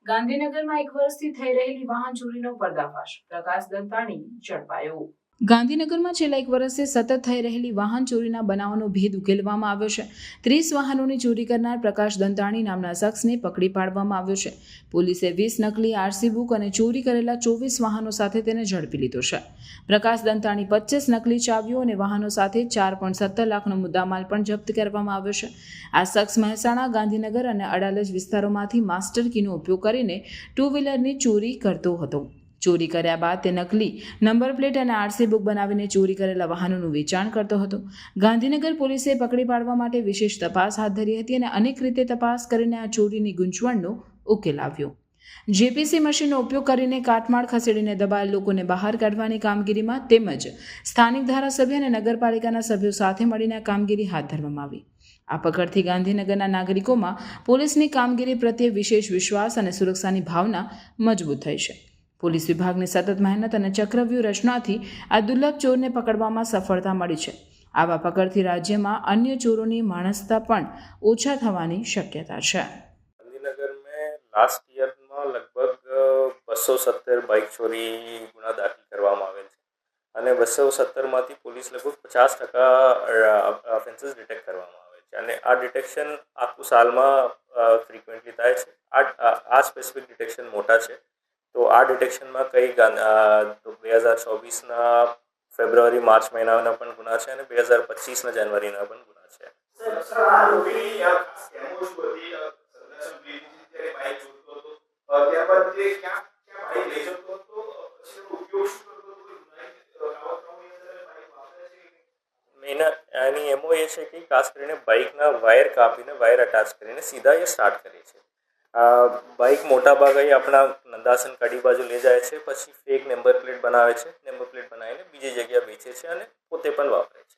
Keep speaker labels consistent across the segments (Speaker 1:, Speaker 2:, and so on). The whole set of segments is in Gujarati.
Speaker 1: ગાંધીનગરમાં 1 વર્ષથી થઈ રહેલી વાહન ચોરીનો પર્દાફાશ, પ્રકાશ દંતાણી ઝડપાયો। ગાંધીનગરમાં છેલ્લા 1 વર્ષથી સતત થઈ રહેલી વાહન ચોરીના બનાવોનો ભેદ ઉકેલવામાં આવ્યો છે। 30 વાહનોની ચોરી કરનાર પ્રકાશ દંતાણી નામના શખ્સને પકડી પાડવામાં આવ્યો છે। પોલીસે 20 નકલી આરસી બુક અને ચોરી કરેલા 24 વાહનો સાથે તેને ઝડપી લીધો છે। પ્રકાશ દંતાણી 25 નકલી ચાવીઓ અને વાહનો સાથે 4.17 લાખનો મુદ્દામાલ પણ જપ્ત કરવામાં આવ્યો છે। આ શખ્સ મહેસાણા, ગાંધીનગર અને અડાલજ વિસ્તારોમાંથી માસ્ટર કીનો ઉપયોગ કરીને 2 વ્હીલરની ચોરી કરતો હતો। ચોરી કર્યા બાદ તે નકલી નંબર પ્લેટ અને આરસી બુક બનાવીને ચોરી કરેલા વાહનોનું વેચાણ કરતો હતો। ગાંધીનગર પોલીસે પકડી પાડવા માટે વિશેષ તપાસ હાથ ધરી હતી અને અનેક રીતે તપાસ કરીને આ ચોરીની ગૂંચવણનો ઉકેલ આવ્યો। જેપીસી મશીનનો ઉપયોગ કરીને કાટમાળ ખસેડીને દબાયેલ લોકોને બહાર કાઢવાની કામગીરીમાં તેમજ સ્થાનિક ધારાસભ્ય અને નગરપાલિકાના સભ્યો સાથે મળીને આ કામગીરી હાથ ધરવામાં આવી। આ પકડથી ગાંધીનગરના નાગરિકોમાં પોલીસની કામગીરી પ્રત્યે વિશેષ વિશ્વાસ અને સુરક્ષાની ભાવના મજબૂત થઈ છે। પોલીસ વિભાગની સતત મહેનત અને ચક્રવ્યૂહ રચનાથી આ દુર્લભ ચોરને પકડવામાં સફળતા મળી છે। આવા પકડથી રાજ્યમાં અન્ય ચોરોની માણસતા પણ ઓછા થવાની શક્યતા છે।
Speaker 2: गांधीनगर में लास्ट ईयर में लगभग 270 बाइक चोरी गुना दाखिल કરવામાં આવેલ છે અને 270માંથી પોલીસ લગભગ 50% ઓફેન્સીસ ડિટેક્ટ કરવામાં આવે છે અને આ ડિટેક્શન આખું સાલમાં ફ્રીક્વન્ટલી થાય છે। આ સ્પેસિફિક ડિટેક્શન મોટા છે। તો આ ડિટેક્શનમાં કઈ 2024ના ફેબ્રુઆરી માર્ચ મહિનાના પણ ગુના છે અને 2025ના જાન્યુઆરીના પણ ગુના છે। એની એમઓ એ છે કે ખાસ કરીને બાઇકના વાયર કાપીને વાયર અટેચ કરીને સીધા એ સ્ટાર્ટ કરે છે। બાઇક મોટા ભાગે આપણા નંદાસન કડી બાજુ લઈ જાય છે, પછી ફેક નંબર પ્લેટ બનાવે છે, નંબર પ્લેટ બનાવીને બીજી જગ્યાએ વેચે છે અને પોતે પણ વાપરે છે।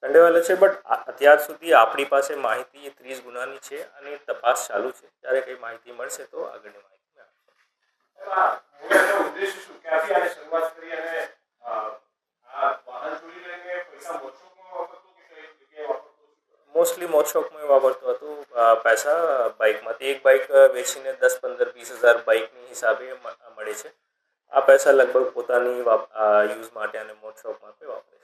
Speaker 2: સંડેવાળો છે, બટ અત્યાર સુધી આપણી પાસે માહિતી 30 ગુનાની છે અને તપાસ ચાલુ છે। ત્યારે કંઈ માહિતી મળશે તો આગળની માહિતી મોસ્ટલી મોટશોપમાં વાપરતો હતો પૈસા બાઇકમાંથી। એક બાઇક વેચીને 10, 15, 20 હજાર બાઇકની હિસાબે મળે છે। આ પૈસા લગભગ પોતાની યુઝ માટે અને મોટશોપમાં વાપરે છે।